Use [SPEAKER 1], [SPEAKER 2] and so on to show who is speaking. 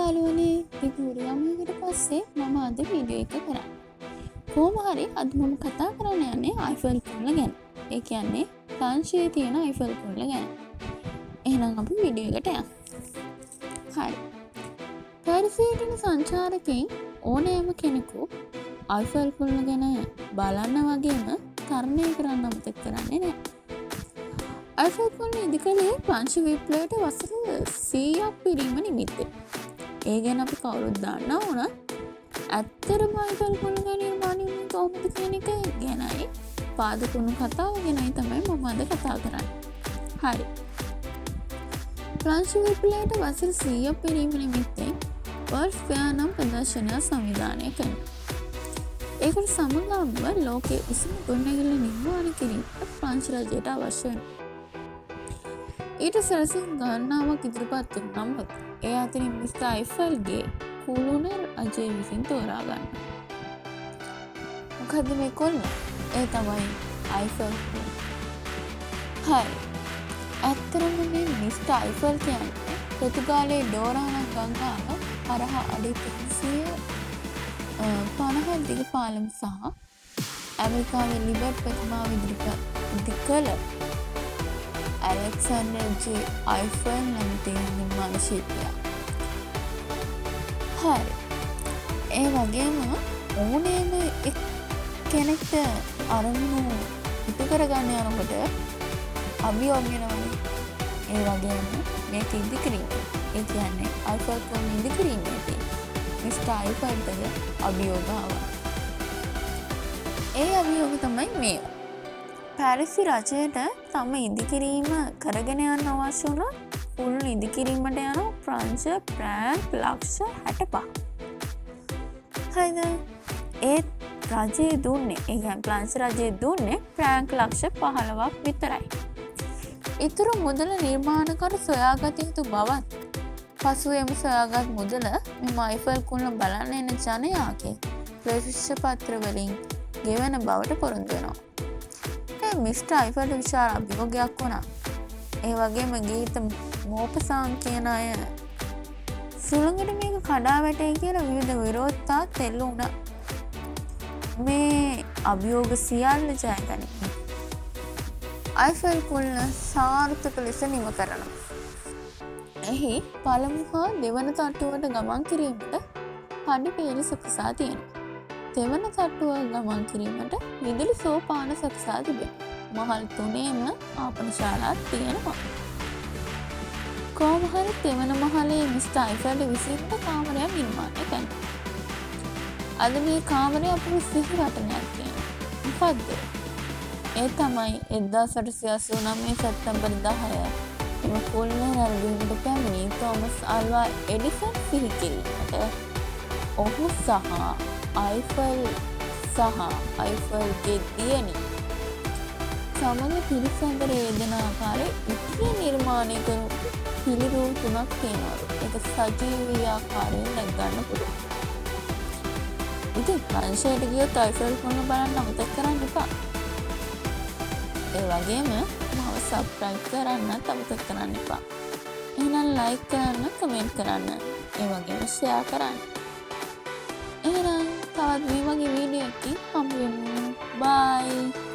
[SPEAKER 1] යාළුවනේ ඉපුරියමකට පස්සේ මම අද වීඩියෝ එක කරා. කොහොම හරි අද මම කතා කරන්න යන්නේ අයිෆල් කුල්ල ගැන. ඒ කියන්නේ ප්‍රංශයේ තියෙන අයිෆල් කුල්ල ගැන. එහෙනම් අපි වීඩියෝ එකට යමු. හරි. පැරිසියට එන සංචාරකයන් ඕනෑම කෙනෙකු අයිෆල් කුල්ල ගැන බලන්න වගේම තරණය කරන්න අමතක කරන්නේ නැහැ. අයිෆල් කුල්ල ඉදිකලේ ප්‍රංශ විප්ලවයට වසර 100ක් පිරීම නිමිත්තෙන්. ඒ ගැන අපි කවුරුත් දන්නා වුණත් ඇත්තටම අයිෆල් කුල්ල ගැන නිර්මාණය වුණේ කොහොමද කියන එක ගැනයි පාදකුණු කතාව ගැනයි තමයි මම අද කතා කරන්නේ. හරි. ප්‍රංශ විප්ලවයට වසර 100ක් පිරීම නිමිත්තෙන් වර්ල්ඩ් ෆෙයාර් නම් ප්‍රදර්ශනයක් සංවිධානය කරනවා. ඒකට සමගාමීව ලෝකයේ උසම ගොඩනැගිල්ල නිර්මාණය කිරීමට ප්‍රංශ රජයට අවශ්‍ය වෙනවා. ඊට සැලසුම් ගණනාවක් ඉදිරිපත් වුණ නමුත් ඒ අතරින් මිස්ටර් අයිෆල්ගේ කුළුණ රජය විසින් තෝරා ගන්න. මොකද මේ කොල්ල? ඒ තමයි අයිෆල්. හරි. ඇත්තටම මේ මිස්ටර් අයිෆල් කියන්නේ පෘතුගාලයේ ඩෝරානම් ගංගාව හරහා අඩි 350 දිග පාලම සහ ඇමරිකාවේ ලිබර්ට් ප්‍රතිමාව ඉදිරිපත් කළ ඇලෙක්සැන්ඩර් ජේ අයිෆල් නැමැති නිර්මාණ ශිල්පියා. හරි. ඒ වගේම ඕනෑම කෙනෙක්ට අරමුණු ඉටු කරගන්න යනකොට අභියෝග වෙනවනේ. ඒ වගේම මේක ඉදිකිරීම. ඒ කියන්නේ අයිෆල් කුළුණ ඉදිකිරීමේදී මිස්ටර් අයිෆල්ට අභියෝග ආවා. ඒ අභියෝග තමයි මේ. පැරිසි රජයට තම ඉදිකිරීම කරගෙන යන්න අවශ්‍ය වුණ කුළුණ ඉදිකිරීමට යන ප්‍රංශ ප්‍රෑන්ක් ලක්ෂ 65. හරිද? ඒත් රජයේ දුන්නේ, ඒ කියන්නේ ප්‍රංශ රජයේ දුන්නේ ප්‍රෑන්ක් ලක්ෂ 15ක් විතරයි. ඊතර මුදල නිර්මාණකරු සොයාගත යුතු බවත් පසුවෙම සොයාගත් මුදල මෙම අයිෆල් කුළුණ බලන්න එන ජනයාගේ ප්‍රවිශ්පත්‍ර වලින් ගෙවන බවට පොරොන්දු වෙනවා. මිස්ටර් අයිෆල්ට විශාල අභියෝගයක් වුණා. ඒ වගේම ගීත මෝපසාන් කියන අය සුළඟට මේක කඩා වැටේ කියලා විවිධ විරෝධතා තෙල්ල වුණා. මේ අභියෝග සියල්ල ජයගනි. අයිෆල් කුළුණ සාර්ථක ලෙස නිම කරනවා. එහි පළමු හා දෙවන තට්ටුවට ගමන් කිරීමට පඩි පේලි සකසා තියෙනවා. දෙවන තට්ටුව ගමන් කිරීමට විදුලි සෝපාන සකසා තිබෙනවා. මහල් 3ේම ආපන ශාලාවක් තියෙනවා. කොහොම හරි දෙවන මහලේ මිස්ටර් අයිෆල්ට විසින්ම කාමරයක් නිර්මාණය කරනවා. අද මේ කාමරය අපේ සිහි රටනයක් තියෙනවා. මොකද්ද? ඒ තමයි 1889 සැප්තැම්බර් 10 එම කුළුණ නැරඹීමට පැමිණි තෝමස් ආල්වා එඩිසන් සිහි කිරීමට ඔහු සහ අයිෆල් සහ අයිෆල්ගේ දියණිය සමග පිළිසඳර යෙදෙන ආකාරයේ ඉතිරි නිර්මාණය කරපු පිළිරූ 3ක් තියෙනවා. ඒක සජීවී ආකාරයෙන් දැක් ගන්න පුළුවන්. ඉතින් ප්‍රංශයට ගියොත් අයිෆල් කුළුණ බලන්න අමතක කරන්න එපා. ඒ වගේම මාව සබ්ස්ක්‍රයිබ් කරන්නත් අමතක කරන්න එපා. එහෙනම් ලයික් කරන්න, කමෙන්ට් කරන්න, ඒ වගේම ෂෙයා කරන්න. එහෙනම් තවත් මේ වගේ වීඩියෝ එකකින් හම්බ වෙමු. බයි.